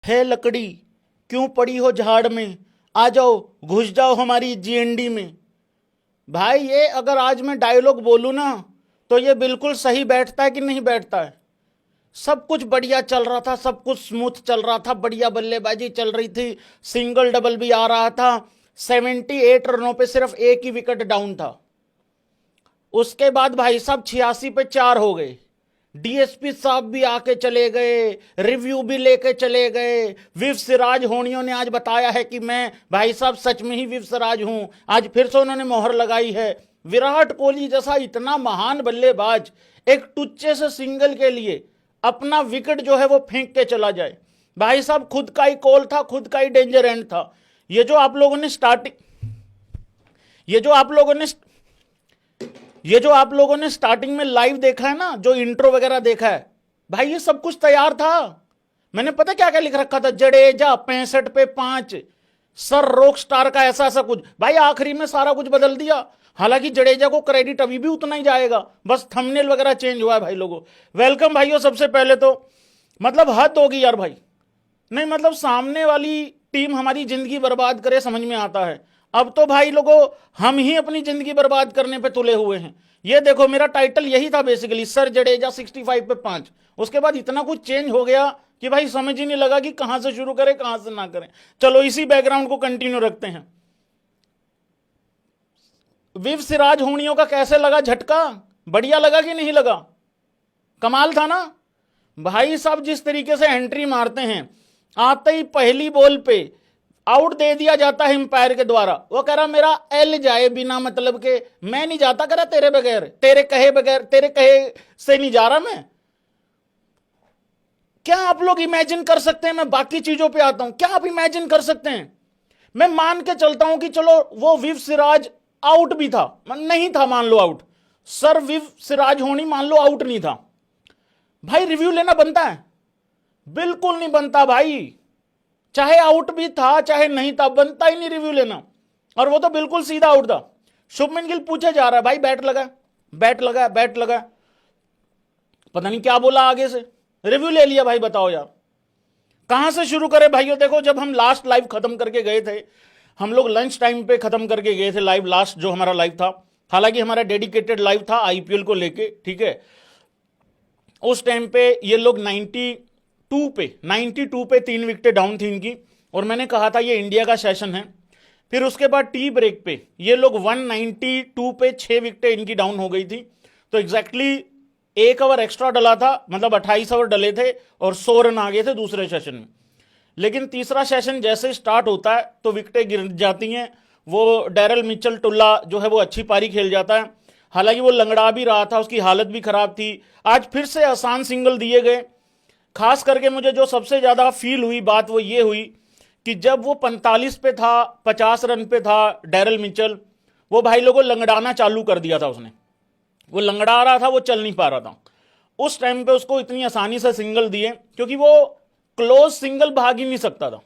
है लकड़ी क्यों पड़ी हो झाड़ में, आ जाओ घुस जाओ हमारी जीएनडी में। भाई ये अगर आज मैं डायलॉग बोलूं ना तो ये बिल्कुल सही बैठता है कि नहीं बैठता है। सब कुछ बढ़िया चल रहा था, सब कुछ स्मूथ चल रहा था, बढ़िया बल्लेबाजी चल रही थी, सिंगल डबल भी आ रहा था। 78 रनों पे सिर्फ एक ही विकेट डाउन था। उसके बाद भाई साहब 86 पे 4 हो गए। डीएसपी साहब भी आके चले गए, रिव्यू भी लेके चले गए। विव सिराज होनियों ने आज बताया है कि मैं भाई साहब सच में ही विव सिराज हूं। आज फिर से उन्होंने मोहर लगाई है। विराट कोहली जैसा इतना महान बल्लेबाज एक टुच्चे से सिंगल के लिए अपना विकेट जो है वो फेंक के चला जाए। भाई साहब खुद का ही कॉल था, खुद का ही डेंजर एंड था। ये जो आप लोगों ने स्टार्टिंग ये जो आप लोगों ने ये जो आप लोगों ने स्टार्टिंग में लाइव देखा है ना, जो इंट्रो वगैरह देखा है, भाई ये सब कुछ तैयार था। मैंने पता क्या क्या लिख रखा था, जडेजा 65 पे 5, सर रॉक स्टार का ऐसा ऐसा कुछ। भाई आखिरी में सारा कुछ बदल दिया। हालांकि जडेजा को क्रेडिट अभी भी उतना ही जाएगा, बस थंबनेल वगैरह चेंज हुआ है भाई लोगों। वेलकम भाइयों, सबसे पहले तो मतलब हद होगी यार भाई। नहीं मतलब सामने वाली टीम हमारी जिंदगी बर्बाद करे समझ में आता है, अब तो भाई लोगों हम ही अपनी जिंदगी बर्बाद करने पे तुले हुए हैं। ये देखो मेरा टाइटल यही था बेसिकली, सर जडेजा 65 पे 5। उसके बाद इतना कुछ चेंज हो गया कि भाई समझ ही नहीं लगा कि कहां से शुरू करें कहां से ना करें। चलो इसी बैकग्राउंड को कंटिन्यू रखते हैं। विव सिराज होनियों का कैसे लगा झटका, बढ़िया लगा कि नहीं लगा? कमाल था ना भाई साहब। जिस तरीके से एंट्री मारते हैं, आते ही पहली बॉल पे आउट दे दिया जाता है अंपायर के द्वारा। वो कह रहा मेरा एल जाए बिना मतलब के, मैं नहीं जाता, कह रहा तेरे बगैर, तेरे कहे से नहीं जा रहा मैं। क्या आप लोग इमेजिन कर सकते हैं? मैं बाकी चीजों पे आता हूं, क्या आप इमेजिन कर सकते हैं? मैं मान के चलता हूं कि चलो वो विव सिराज आउट भी था, नहीं था मान लो आउट, सर विव सिराज होनी मान लो आउट नहीं था, भाई रिव्यू लेना बनता है? बिल्कुल नहीं बनता भाई। चाहे आउट भी था चाहे नहीं था, बनता ही नहीं रिव्यू लेना। और वो तो बिल्कुल सीधा आउट था। शुभमन गिल पूछे जा रहा है भाई बैट लगा, बैट लगा, बैट लगा, पता नहीं क्या बोला आगे से, रिव्यू ले लिया। भाई बताओ यार कहां से शुरू करें भाइयों? देखो जब हम लास्ट लाइव खत्म करके गए थे, हम लोग लंच टाइम पे खत्म करके गए थे लाइव, लास्ट जो हमारा लाइव था, हालांकि हमारा डेडिकेटेड लाइव था आईपीएल को लेके, ठीक है। उस टाइम पे ये लोग 92 पे 3 विकेटें डाउन थी इनकी, और मैंने कहा था ये इंडिया का सेशन है। फिर उसके बाद टी ब्रेक पे ये लोग 192 पे 6 विकेटें इनकी डाउन हो गई थी। तो एग्जैक्टली 1 ओवर एक्स्ट्रा डला था, मतलब 28 ओवर डले थे और 100 रन आ गए थे दूसरे सेशन में। लेकिन तीसरा सेशन जैसे स्टार्ट होता है तो विकेटें गिर जाती हैं। वो डैरल मिचेल टुल्ला जो है वो अच्छी पारी खेल जाता है, हालांकि वो लंगड़ा भी रहा था, उसकी हालत भी खराब थी। आज फिर से आसान सिंगल दिए गए। खास करके मुझे जो सबसे ज्यादा फील हुई बात वो ये हुई कि जब वो 45 पे था, 50 रन पे था डैरल मिचेल, वो भाई लोगों लंगड़ाना चालू कर दिया था उसने। वो लंगड़ा रहा था, वो चल नहीं पा रहा था। उस टाइम पे उसको इतनी आसानी से सिंगल दिए क्योंकि वो क्लोज सिंगल भाग ही नहीं सकता था।